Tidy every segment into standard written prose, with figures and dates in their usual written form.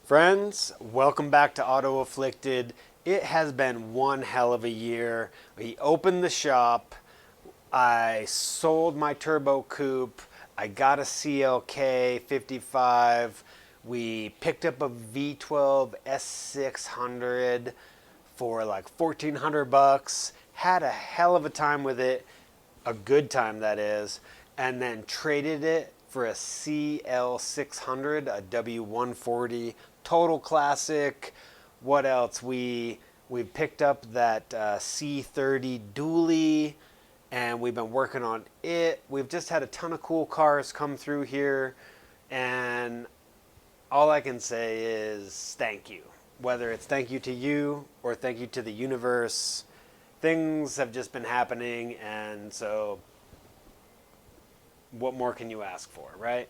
Friends, welcome back to Auto Afflicted. It has been one hell of a year. We opened the shop, I sold my turbo coupe, I got a CLK55, we picked up a V12 S600 for like 1,400 bucks, had a hell of a time with it, a good time that is, and then traded it for a CL600, a W140, total classic. What else? We picked up that C30 dually, and we've been working on it. We've just had a ton of cool cars come through here, and all I can say is thank you. Whether it's thank you to you or thank you to the universe, things have just been happening, and so what more can you ask for, right?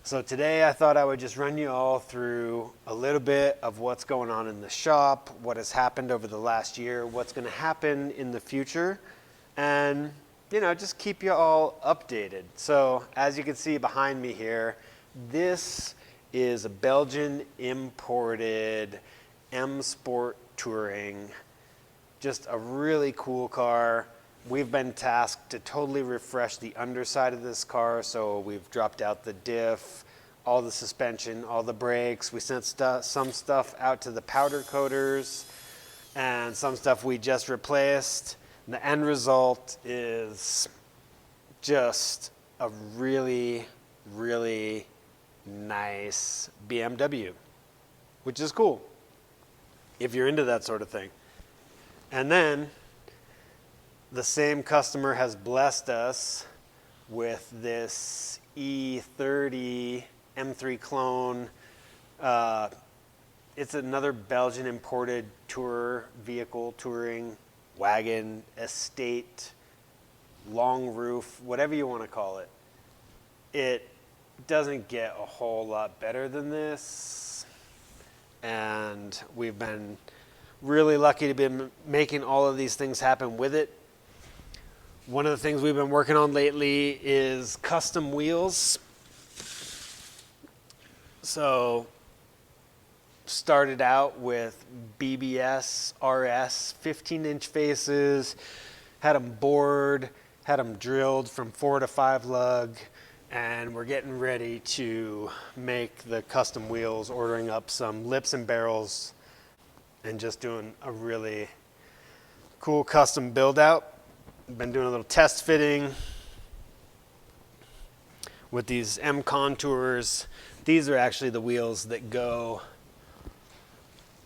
So today I thought I would just run you all through a little bit of what's going on in the shop, what has happened over the last year, what's going to happen in the future, and just keep you all updated. So as you can see behind me here, this is a Belgian imported M Sport Touring. Just a really cool car. We've been tasked to totally refresh the underside of this car, so we've dropped out the diff, all the suspension, all the brakes. We sent some stuff out to the powder coaters, and some stuff we just replaced. And the end result is just a really, really nice BMW, which is cool if you're into that sort of thing. And then the same customer has blessed us with this E30 M3 clone. It's another Belgian imported touring wagon, estate, long roof, whatever you want to call it. It doesn't get a whole lot better than this, and we've been really lucky to be making all of these things happen with it. One of the things we've been working on lately is custom wheels. So started out with BBS RS 15-inch faces, had them bored, had them drilled from 4 to 5 lug, and we're getting ready to make the custom wheels, ordering up some lips and barrels, and just doing a really cool custom build out. Been doing a little test fitting with these M contours. These are actually the wheels that go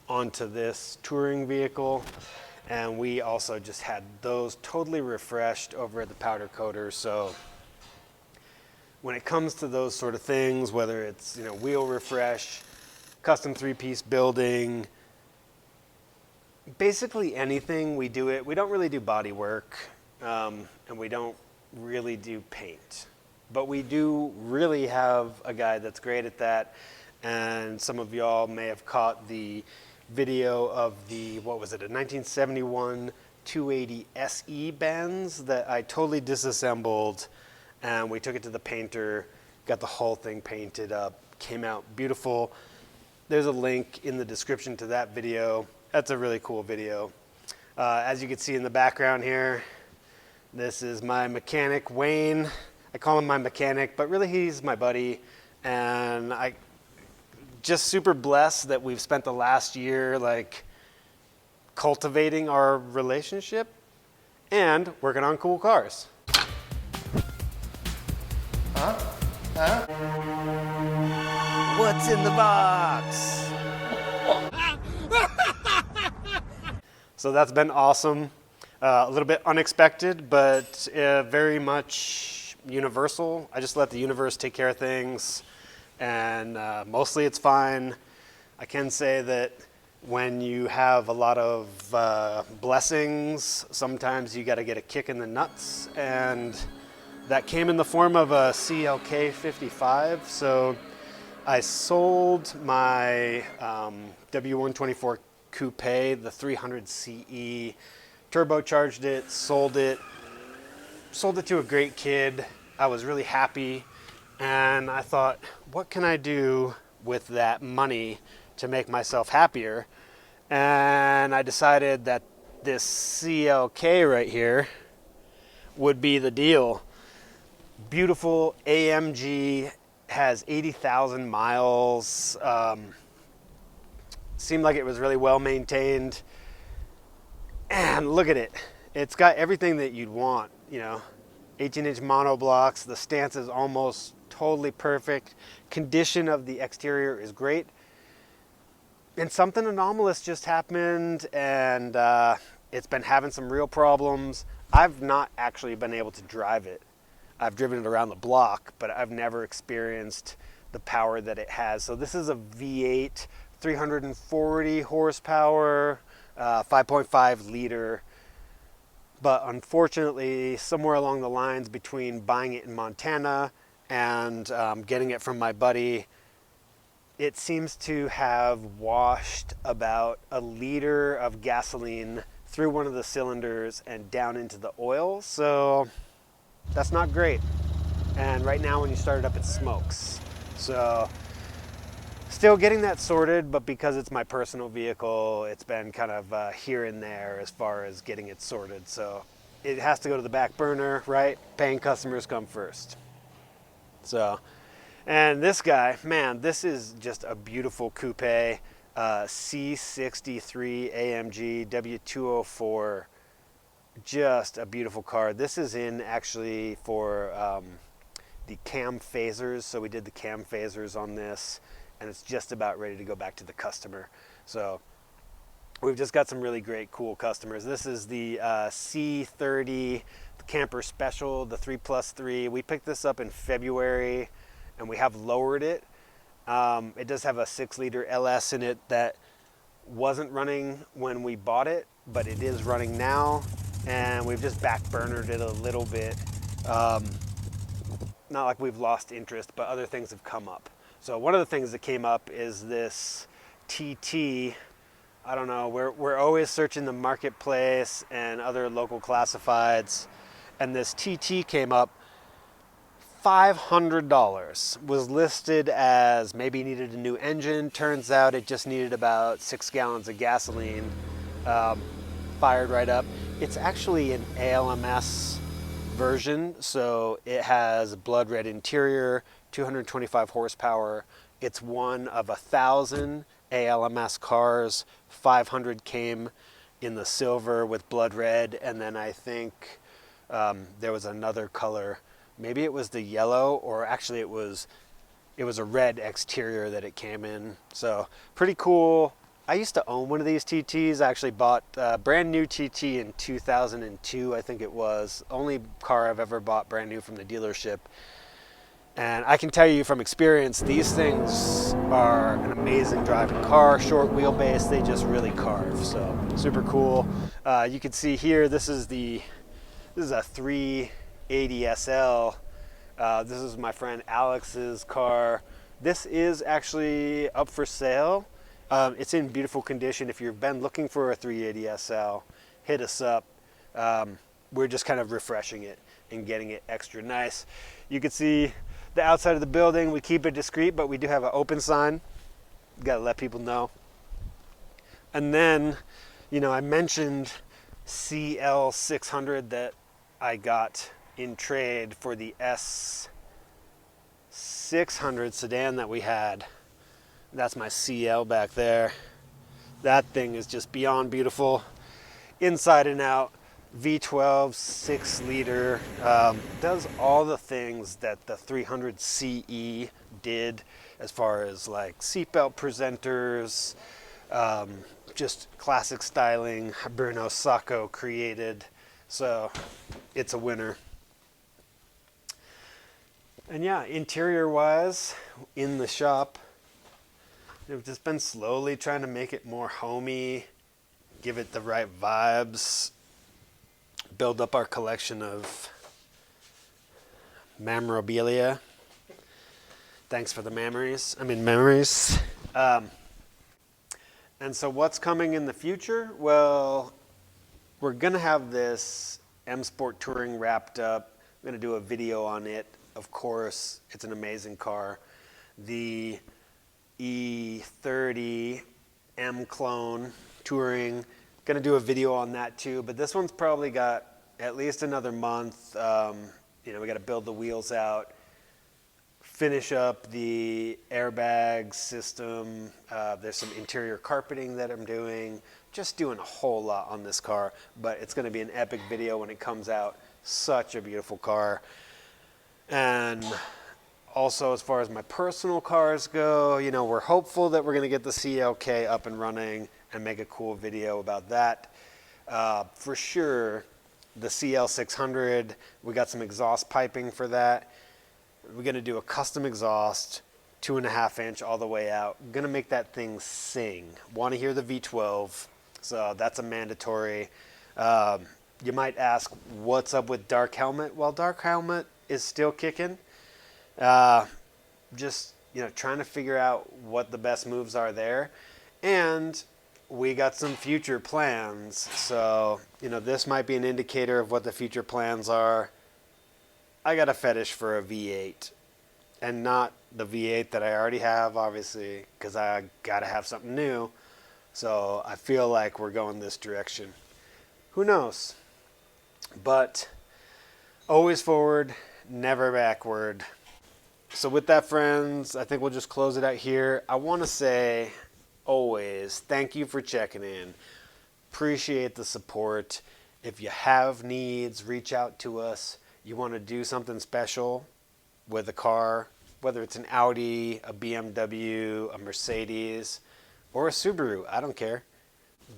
onto this touring vehicle, and we also just had those totally refreshed over at the powder coater. So when it comes to those sort of things, whether it's wheel refresh, custom 3-piece building, basically anything, we do it. We don't really do body work. And we don't really do paint, but we do really have a guy that's great at that. And some of y'all may have caught the video of the, what was it, a 1971 280 SE Benz that I totally disassembled, and we took it to the painter, got the whole thing painted up, came out beautiful. There's a link in the description to that video. That's a really cool video. As you can see in the background here, this is my mechanic, Wayne. I call him my mechanic, but really he's my buddy. And I just super blessed that we've spent the last year cultivating our relationship and working on cool cars. What's in the box? So that's been awesome. A little bit unexpected, but very much universal. I just let the universe take care of things, and mostly it's fine. I can say that when you have a lot of blessings, sometimes you got to get a kick in the nuts, and that came in the form of a CLK55. So I sold my W124 Coupe, the 300 CE, turbocharged it, sold it to a great kid. I was really happy, and I thought, what can I do with that money to make myself happier. And I decided that this CLK right here would be the deal. Beautiful AMG, has 80,000 miles. Seemed like it was really well maintained. And look at it. It's got everything that you'd want, you know. 18-inch monoblocks. The stance is almost totally perfect. Condition of the exterior is great. And something anomalous just happened, and it's been having some real problems. I've not actually been able to drive it. I've driven it around the block, but I've never experienced the power that it has. So this is a V8, 340 horsepower, 5.5 liter. But unfortunately, somewhere along the lines between buying it in Montana and getting it from my buddy, it seems to have washed about a liter of gasoline through one of the cylinders and down into the oil. So that's not great. And right now when you start it up, it smokes. So still getting that sorted, but because it's my personal vehicle, it's been kind of here and there as far as getting it sorted. So it has to go to the back burner, right? Paying customers come first. So, and this guy, man, this is just a beautiful coupe, C63 AMG W204. Just a beautiful car. This is in actually for the cam phasers. So we did the cam phasers on this, and it's just about ready to go back to the customer. So we've just got some really great, cool customers. This is the C30, the Camper Special, the 3+3. We picked this up in February, and we have lowered it. It does have a 6-liter LS in it that wasn't running when we bought it, but it is running now. And we've just backburnered it a little bit. Not like we've lost interest, but other things have come up. So one of the things that came up is this TT. I don't know, we're always searching the marketplace and other local classifieds, and this TT came up. $500 was listed as maybe needed a new engine. Turns out it just needed about 6 gallons of gasoline. Fired right up. It's actually an ALMS version, so it has a blood red interior, 225 horsepower. It's one of 1,000 ALMS cars. 500 came in the silver with blood red, and then I think there was another color. Maybe it was the yellow, or actually it was a red exterior that it came in. So pretty cool. I used to own one of these TTs. I actually bought a brand new TT in 2002, I think it was. Only car I've ever bought brand new from the dealership. And I can tell you from experience, these things are an amazing driving car. Short wheelbase, they just really carve. So super cool. You can see here, this is a 380 SL. This is my friend Alex's car. This is actually up for sale. It's in beautiful condition. If you've been looking for a 380 SL, hit us up. We're just kind of refreshing it and getting it extra nice. You can see the outside of the building. We keep it discreet, but we do have an open sign. Got to let people know. And then, you know, I mentioned CL600 that I got in trade for the S600 sedan that we had. That's my CL back there. That thing is just beyond beautiful. Inside and out, V12, 6-liter. Does all the things that the 300 CE did as far as like seatbelt presenters, just classic styling Bruno Sacco created. So it's a winner. And yeah, interior wise, in the shop, we've just been slowly trying to make it more homey, give it the right vibes, build up our collection of memorabilia. Thanks for the memories. And so what's coming in the future? Well, we're gonna have this M Sport Touring wrapped up. I'm gonna do a video on it. Of course, it's an amazing car. The E30 M clone touring. Gonna do a video on that too, but this one's probably got at least another month. You know, we got to build the wheels out, finish up the airbag system. There's some interior carpeting that I'm doing. Just doing a whole lot on this car, but it's going to be an epic video when it comes out. Such a beautiful car. And also, as far as my personal cars go, you know, we're hopeful that we're going to get the CLK up and running and make a cool video about that. For sure, the CL600, we got some exhaust piping for that. We're going to do a custom exhaust, 2.5 inch all the way out. Going to make that thing sing. Want to hear the V12, so that's a mandatory. You might ask, what's up with Dark Helmet? Well, Dark Helmet is still kicking. Just, you know, trying to figure out what the best moves are there. And we got some future plans. So, you know, this might be an indicator of what the future plans are. I got a fetish for a V8. And not the V8 that I already have, obviously, because I got to have something new. So I feel like we're going this direction. Who knows? But always forward, never backward. So with that, friends, I think we'll just close it out here. I want to say, always, thank you for checking in. Appreciate the support. If you have needs, reach out to us. You want to do something special with a car, whether it's an Audi, a BMW, a Mercedes, or a Subaru, I don't care.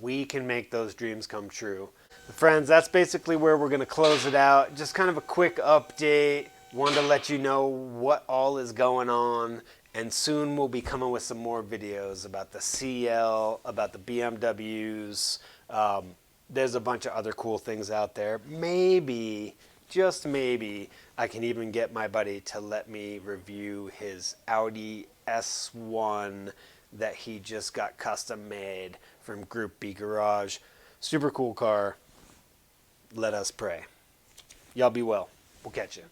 We can make those dreams come true. Friends, that's basically where we're going to close it out. Just kind of a quick update. Wanted to let you know what all is going on. And soon we'll be coming with some more videos about the CL, about the BMWs. There's a bunch of other cool things out there. Maybe, just maybe, I can even get my buddy to let me review his Audi S1 that he just got custom made from Group B Garage. Super cool car. Let us pray. Y'all be well. We'll catch you.